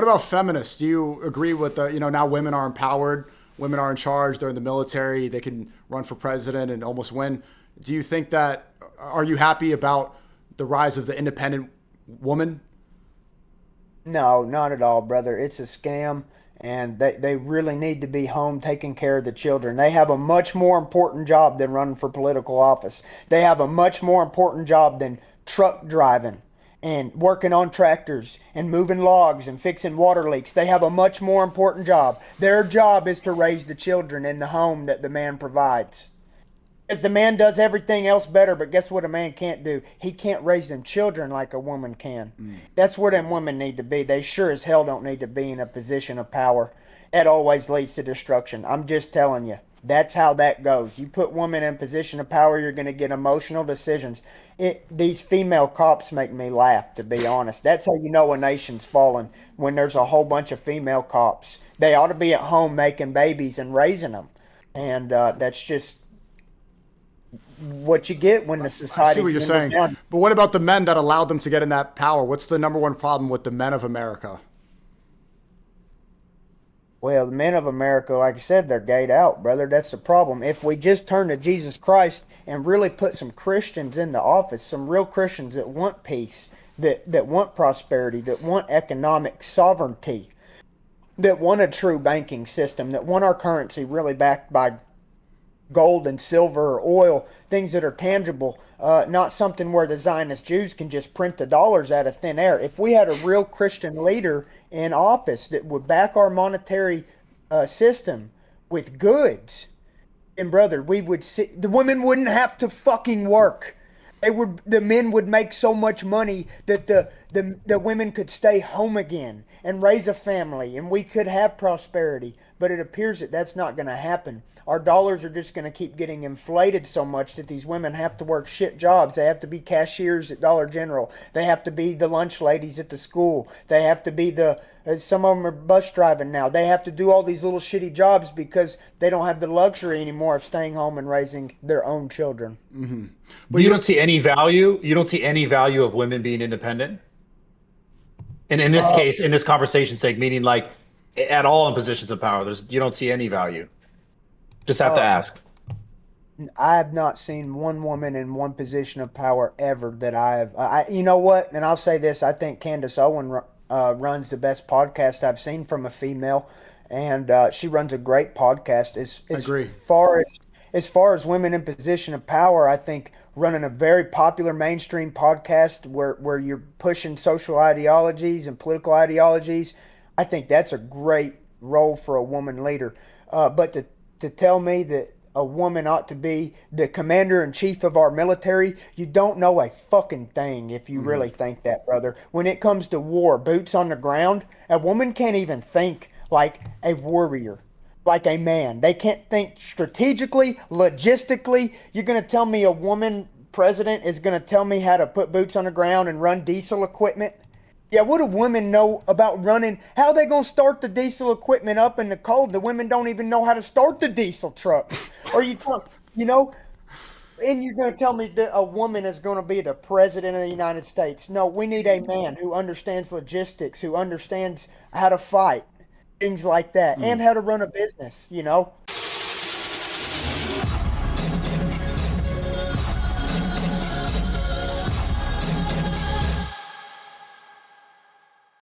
What about feminists? Do you agree with the, now women are empowered, women are in charge, they're in the military, they can run for president and almost win. Do you think that, are you happy about the rise of the independent woman? No, not at all, brother. It's a scam, and they really need to be home taking care of the children. They have a much more important job than running for political office. They have a much more important job than truck driving and working on tractors and moving logs and fixing water leaks. They have a much more important job. Their job is to raise the children in the home that the man provides. As the man does everything else better, but guess what a man can't do? He can't raise them children like a woman can. That's where them women need to be. They sure as hell don't need to be in a position of power. That always leads to destruction. I'm just telling you. That's how that goes. You put women in position of power, you're going to get emotional decisions. These female cops make me laugh, to be honest. That's how you know a nation's fallen, when there's a whole bunch of female cops. They ought to be at home making babies and raising them. And that's just what you get when the I see society what you're dwindles saying. down. But what about the men that allowed them to get in that power? What's the number one problem with the men of America? Well, the men of America, like I said, they're gayed out, brother. That's the problem. If we just turn to Jesus Christ and really put some Christians in the office, some real Christians that want peace, that want prosperity, that want economic sovereignty, that want a true banking system, that want our currency really backed by gold and silver or oil, things that are tangible, not something where the Zionist Jews can just print the dollars out of thin air. If we had a real Christian leader in office that would back our monetary system with goods, and brother, we would see the women wouldn't have to fucking work. The men would make so much money that the women could stay home again and raise a family, and we could have prosperity. But it appears that that's not going to happen. Our dollars are just going to keep getting inflated so much that these women have to work shit jobs. They have to be cashiers at Dollar General. They have to be the lunch ladies at the school. They have to be some of them are bus driving now. They have to do all these little shitty jobs because they don't have the luxury anymore of staying home and raising their own children. But you don't see any value. You don't see any value of women being independent. And in this case, in this conversation sake, meaning like at all in positions of power, you don't see any value. Just have to ask. I have not seen one woman in one position of power ever that I have. You know what? And I'll say this: I think Candace Owen runs the best podcast I've seen from a female, and she runs a great podcast. Agree. As far as women in position of power, I think running a very popular mainstream podcast where you're pushing social ideologies and political ideologies, I think that's a great role for a woman leader. But to tell me that a woman ought to be the commander in chief of our military, you don't know a fucking thing if you really think that, brother. When it comes to war, boots on the ground, a woman can't even think like a warrior, like a man. They can't think strategically, logistically. You're going to tell me a woman president is going to tell me how to put boots on the ground and run diesel equipment? Yeah, what do women know about running? How are they going to start the diesel equipment up in the cold? The women don't even know how to start the diesel trucks. Or you know, and you're going to tell me that a woman is going to be the president of the United States. No, we need a man who understands logistics, who understands how to fight, things like that, and how to run a business, you know?